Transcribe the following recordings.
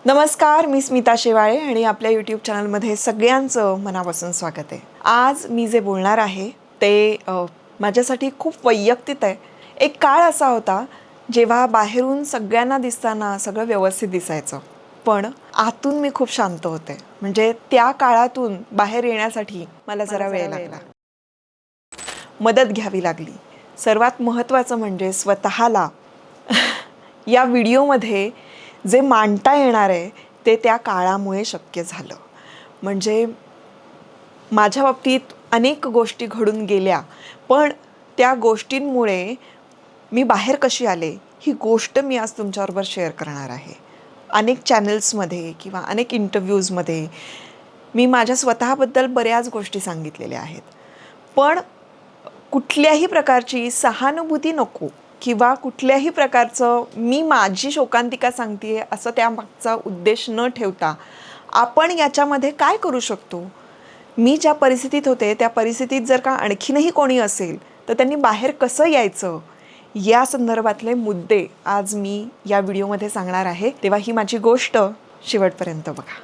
नमस्कार, मी स्मिता शेवाळे आणि आपल्या यूट्यूब चॅनलमध्ये सगळ्यांचं मनापासून स्वागत आहे. आज मी जे बोलणार आहे ते माझ्यासाठी खूप वैयक्तिक आहे. एक काळ असा होता जेव्हा बाहेरून सगळ्यांना दिसताना सगळं व्यवस्थित दिसायचं, पण आतून मी खूप शांत होते. म्हणजे त्या काळातून बाहेर येण्यासाठी मला जरा वेळ लागला, मदत घ्यावी लागली. सर्वात महत्त्वाचं म्हणजे स्वतःला या व्हिडिओमध्ये जे मांडता येणार आहे ते त्या काळामुळे शक्य झालं. म्हणजे माझ्या बाबतीत अनेक गोष्टी घडून गेल्या, पण त्या गोष्टींमुळे मी बाहेर कशी आले ही गोष्ट मी आज तुमच्याबरोबर शेअर करणार आहे. अनेक चॅनल्समध्ये किंवा अनेक इंटरव्ह्यूजमध्ये मी माझ्या स्वतःबद्दल बऱ्याच गोष्टी सांगितलेल्या आहेत, पण कुठल्याही प्रकारची सहानुभूती नको किंवा कुठल्याही प्रकारचं मी माझी शोकांतिका सांगते आहे असं त्यामागचा उद्देश न ठेवता आपण याच्यामध्ये काय करू शकतो. मी ज्या परिस्थितीत होते त्या परिस्थितीत जर का आणखीनही कोणी असेल तर त्यांनी बाहेर कसं यायचं या संदर्भातले मुद्दे आज मी या व्हिडिओमध्ये सांगणार आहे. तेव्हा ही माझी गोष्ट शेवटपर्यंत बघा.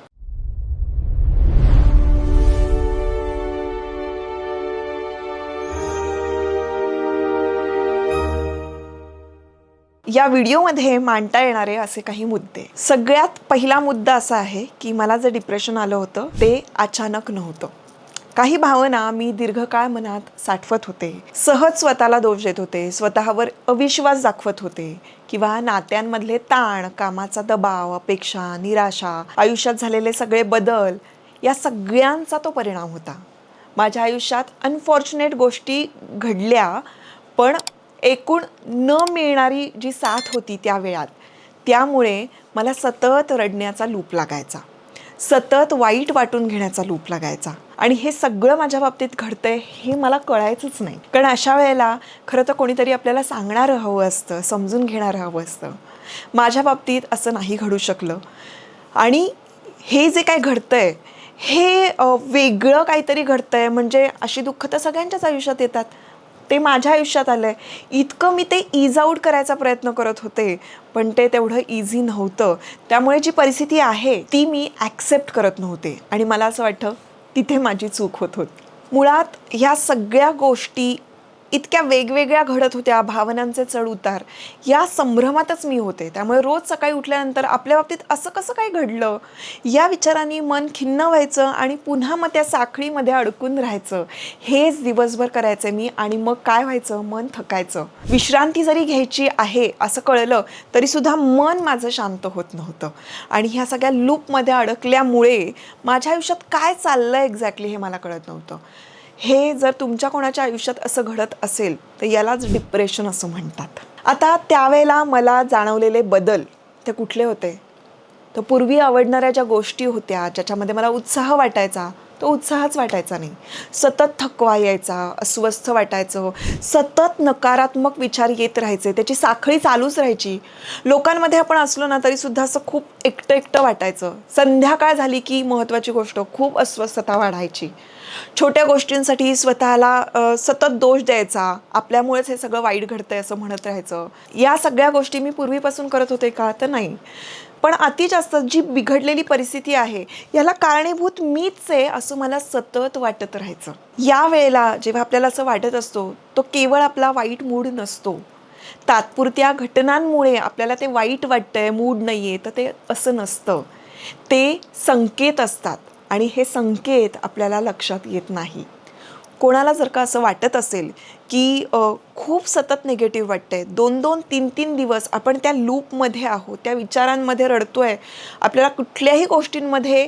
या व्हिडिओमध्ये मांडता येणारे असे काही मुद्दे. सगळ्यात पहिला मुद्दा असा आहे की मला जे डिप्रेशन आलं होतं ते अचानक नव्हतं. काही भावना मी दीर्घकाळ मनात साठवत होते, सहज स्वतःला दोष देत होते, स्वतःवर अविश्वास दाखवत होते किंवा नात्यांमधले ताण, कामाचा दबाव, अपेक्षा, निराशा, आयुष्यात झालेले सगळे बदल या सगळ्यांचा तो परिणाम होता. माझ्या आयुष्यात अनफॉर्च्युनेट गोष्टी घडल्या, पण एकूण न मिळणारी जी साथ होती त्या वेळात, त्यामुळे मला सतत रडण्याचा लूप लागायचा, सतत वाईट वाटून घेण्याचा लूप लागायचा. आणि हे सगळं माझ्या बाबतीत घडतंय हे मला कळायचंच नाही, कारण अशा वेळेला खरं तर कोणीतरी आपल्याला सांगणारं हवं असतं, समजून घेणारं हवं असतं. माझ्या बाबतीत असं नाही घडू शकलं. आणि हे जे काय घडतंय हे वेगळं काहीतरी घडतंय. म्हणजे अशी दुःख तर सगळ्यांच्याच आयुष्यात येतात, ते माझ्या आयुष्यात आलं आहे. इतकं मी ते ईज आऊट करायचा प्रयत्न करत होते, पण ते तेवढं इझी नव्हतं. त्यामुळे जी परिस्थिती आहे ती मी ॲक्सेप्ट करत नव्हते आणि मला असं वाटतं तिथे माझी चूक होत होती. मुळात ह्या सगळ्या गोष्टी इतक्या वेगवेगळ्या घडत होत्या, भावनांचे चढ उतार, या संभ्रमातच मी होते. त्यामुळे रोज सकाळी उठल्यानंतर आपल्या बाबतीत असं कसं काय घडलं या विचारांनी मन खिन्न व्हायचं आणि पुन्हा मग त्या साखळीमध्ये अडकून राहायचं. हेच दिवसभर करायचं मी. आणि मग काय व्हायचं, मन थकायचं. विश्रांती जरी घ्यायची आहे असं कळलं तरीसुद्धा मन माझं शांत होत नव्हतं. आणि ह्या सगळ्या लूपमध्ये अडकल्यामुळे माझ्या आयुष्यात काय चाललं एक्झॅक्टली हे मला कळत नव्हतं. हे जर तुमच्या कोणाच्या आयुष्यात असं घडत असेल तर यालाच डिप्रेशन असं म्हणतात. आता त्यावेळेला मला जाणवलेले बदल ते कुठले होते, तर पूर्वी आवडणाऱ्या ज्या गोष्टी होत्या, ज्याच्यामध्ये मला उत्साह वाटायचा, तो उत्साहच वाटायचा नाही. सतत थकवा यायचा, अस्वस्थ वाटायचं, सतत नकारात्मक विचार येत राहायचे, त्याची साखळी चालूच राहायची. लोकांमध्ये आपण असलो ना तरीसुद्धा असं खूप एकटं एकटं वाटायचं. संध्याकाळ झाली की महत्त्वाची गोष्ट खूप अस्वस्थता वाढायची. छोट्या गोष्टींसाठी स्वतःला सतत दोष द्यायचा, आपल्यामुळेच हे सगळं वाईट घडतंय असं म्हणत राहायचं. या सगळ्या गोष्टी मी पूर्वीपासून करत होते का, तर नाही. पण अति जास्त जी बिघडलेली परिस्थिती आहे याला कारणीभूत मीच आहे असं मला सतत वाटत राहायचं. या वेळेला जेव्हा आपल्याला असं वाटत असतो तो केवळ आपला वाईट मूड नसतो. तात्पुरत्या घटनांमुळे आपल्याला ते वाईट वाटतंय, मूड नाही आहे, तर ते असं नसतं. ते संकेत असतात आणि हे संकेत आपल्याला लक्षात येत नाही. कोणाला जर का असं वाटत असेल की खूप सतत निगेटिव्ह वाटतंय, 2-2, 3-3 दिवस आपण त्या लूपमध्ये आहोत, त्या विचारांमध्ये रडतोय, आपल्याला कुठल्याही गोष्टींमध्ये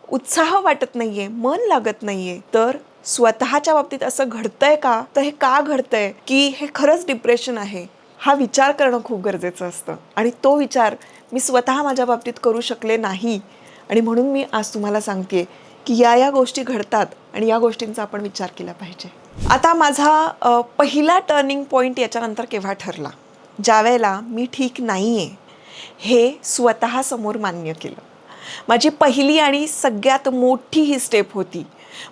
उत्साह वाटत नाही आहे, मन लागत नाही आहे, तर स्वतःच्या बाबतीत असं घडतंय का, तर हे का घडतंय की हे खरंच डिप्रेशन आहे, हा विचार करणं खूप गरजेचं असतं. आणि तो विचार मी स्वतः माझ्या बाबतीत करू शकले नाही. आणि म्हणून मी आज तुम्हाला सांगते की या गोष्टी घडतात आणि या गोष्टींचा आपण विचार केला पाहिजे. आता माझा पहिला टर्निंग पॉईंट याच्यानंतर केव्हा ठरला, ज्या वेळेला मी ठीक नाही आहे हे स्वतःसमोर मान्य केलं. माझी पहिली आणि सगळ्यात मोठी ही स्टेप होती.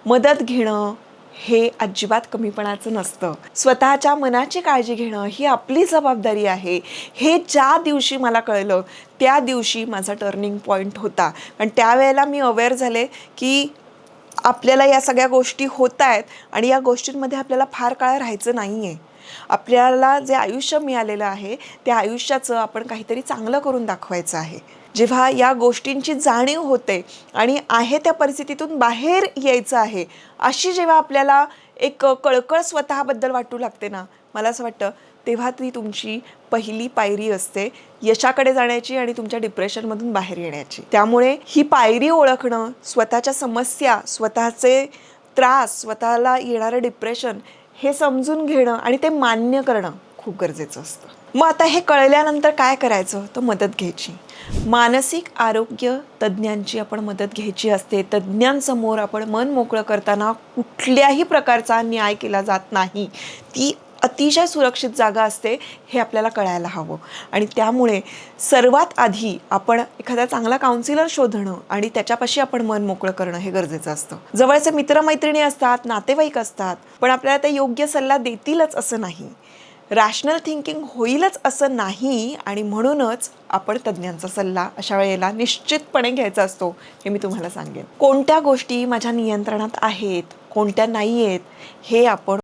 मदत घेणं हे अजिबात कमीपणाचं नसतं. स्वतःच्या मनाची काळजी घेणं ही आपली जबाबदारी आहे. हे ज्या दिवशी मला कळलं त्या दिवशी माझा टर्निंग पॉईंट होता. कारण त्यावेळेला मी अवेअर झाले की आपल्याला या सगळ्या गोष्टी होत आहेत आणि या गोष्टींमध्ये आपल्याला फार काळ राहायचं नाही आहे. आपल्याला जे आयुष्य मिळालेलं आहे त्या आयुष्याचं आपण काहीतरी चांगलं करून दाखवायचं आहे. जेव्हा या गोष्टींची जाणीव होते आणि आहे त्या परिस्थितीतून बाहेर यायचं आहे, अशी जेव्हा आपल्याला एक कळकळ स्वतःबद्दल वाटू लागते ना, मला असं वाटतं तेव्हा ती तुमची पहिली पायरी असते यशाकडे जाण्याची आणि तुमच्या डिप्रेशनमधून बाहेर येण्याची. त्यामुळे ही पायरी ओळखणं, स्वतःच्या समस्या, स्वतःचे त्रास, स्वतःला येणारं डिप्रेशन हे समजून घेणं आणि ते मान्य करणं खूप गरजेचं असतं. मग आता हे कळल्यानंतर काय करायचं, तर मदत घ्यायची. मानसिक आरोग्य तज्ज्ञांची आपण मदत घ्यायची असते. तज्ज्ञांसमोर आपण मन मोकळं करताना कुठल्याही प्रकारचा न्याय केला जात नाही. ती अतिशय सुरक्षित जागा असते हे आपल्याला कळायला हवं. आणि त्यामुळे सर्वात आधी आपण एखादा चांगला काउन्सिलर शोधणं आणि त्याच्यापाशी आपण मन मोकळं करणं हे गरजेचं असतं. जवळचे मित्रमैत्रिणी असतात, नातेवाईक असतात, पण आपल्याला ते योग्य सल्ला देतीलच असं नाही, रॅशनल थिंकिंग होईलच असं नाही. आणि म्हणूनच आपण तज्ज्ञांचा सल्ला अशा वेळेला निश्चितपणे घ्यायचा असतो हे मी तुम्हाला सांगेन. कोणत्या गोष्टी माझ्या नियंत्रणात आहेत, कोणत्या नाही आहेत हे आपण